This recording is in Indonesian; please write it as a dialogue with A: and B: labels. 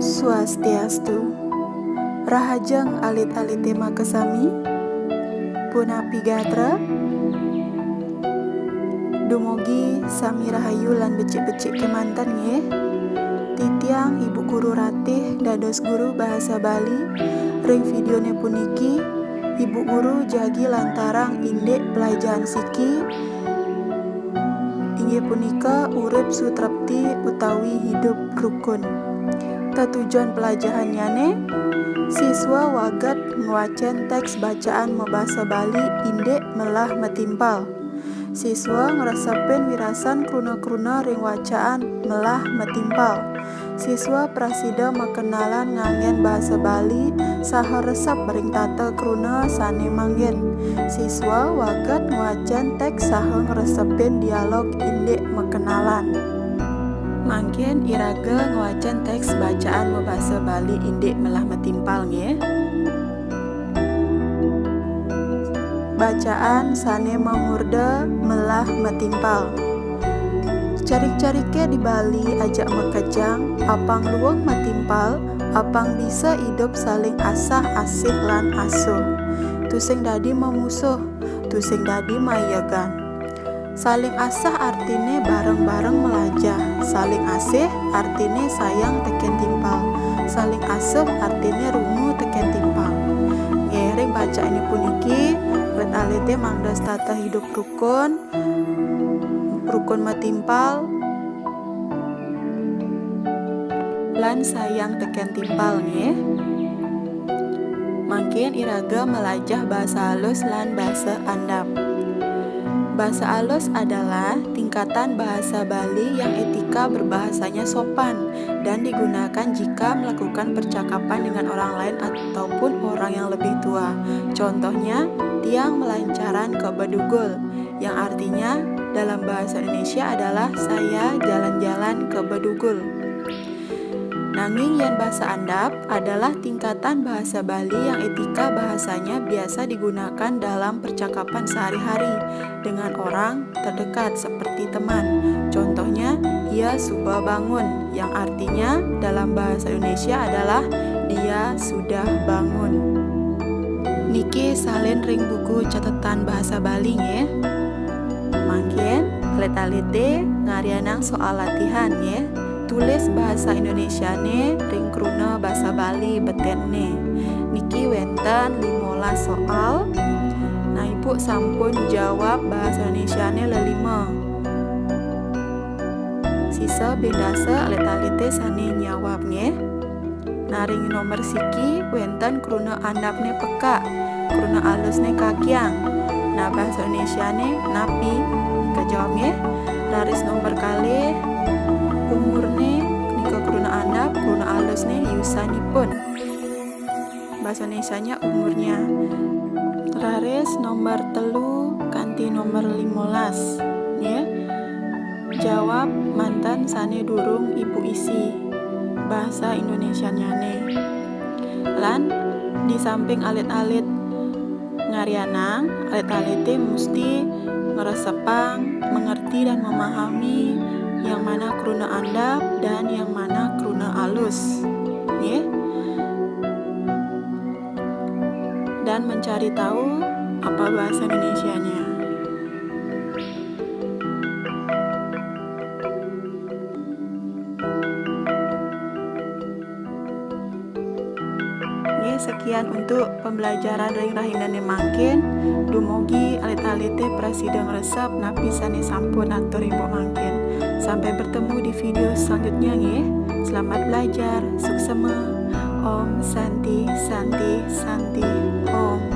A: Swastiastu. Rahajeng alit-alite makasami. Punapi gatra. Dumugi sami rahayu lan becik-becik kemanten nggih. Titiang Ibu Guru Ratih dados guru bahasa Bali. Ring videone puniki Ibu Guru jagi lantarang indek pelajaran siki inggih punika urip sutrepti utawi hidup rukun. Tujuan pelajarannya siswa wagat ngwacen teks bacaan membahasa Bali indek melah metimpal. Siswa ngresepin wirasan kruna-kruna ring wacaan melah metimpal. Siswa prasida mekenalan nganggen bahasa Bali saha resep bering tata kruna sane manggen. Siswa wagat ngwacen teks saha ngresepin dialog indek mekenalan. Mangken iraga ngwacen teks bacaan membahasa Bali indek melah metimpal nggih. Bacaan sane memurda melah metimpal. Carik-carike di Bali ajak mekejang, apang luang metimpal, apang bisa hidup saling asah asih lan asuh. Tusing dadi memusuh, tusing dadi mayagan. Saling asah artine bareng-bareng melajah. Saling asih artine sayang teken timpal. Saling asuh artine rungu teken timpal. Ngering baca ini puniki alit-alite mangdas tata hidup rukun metimpal lan sayang teken timpal nggih. Mangkin iraga melajah bahasa halus lan bahasa andap. Bahasa halus adalah tingkatan bahasa Bali yang etika berbahasanya sopan dan digunakan jika melakukan percakapan dengan orang lain ataupun orang yang lebih tua. Contohnya, tiang melancaran ke Bedugul, yang artinya dalam bahasa Indonesia adalah saya jalan-jalan ke Bedugul. Nanging yang bahasa andap adalah tingkatan bahasa Bali yang etika bahasanya biasa digunakan dalam percakapan sehari-hari dengan orang terdekat seperti teman. Contohnya, ia sudah bangun, yang artinya dalam bahasa Indonesia adalah dia sudah bangun. Niki salin ring buku catatan bahasa Bali nggih. Mangken alit-alite ngarianang soal latihan nggih. Tulis bahasa Indonesia ne ring kruna bahasa Bali betenne. Niki wenten 15 soal. Nah, Ibu sampun jawab bahasa Indonesia ne le-5. Sisa bendasa alit-alite sane nyawab nggih. Nah, ring nomor siki wenten kruna andapne peka, kruna alusne kakiang. Nah, bahasa Indonesia ne napi kejawab nggih. Laris nomor kalih umurne nika kruna andap, kruna alusne yusanipun. Bahasa Indonesianya umurnya. Laris nomor telu kanti nomor 15 ya. Jawab mantan sane durung ibu isi bahasa Indonesianya ne. Lan di samping alit-alit ngarianang, alit-alite mesti ngeresepang, mengerti dan memahami yang mana kruna andap dan yang mana kruna alus ya. Dan mencari tahu apa bahasa Indonesianya. Oke, sekian untuk pembelajaran ring rahindane mangkin. Dumugi alit-alite prasida ngresep napi sane sampun atur Ibu mangkin. Sampai bertemu di video selanjutnya nggih. Selamat belajar, suksema. Om Santi Santi Santi Om.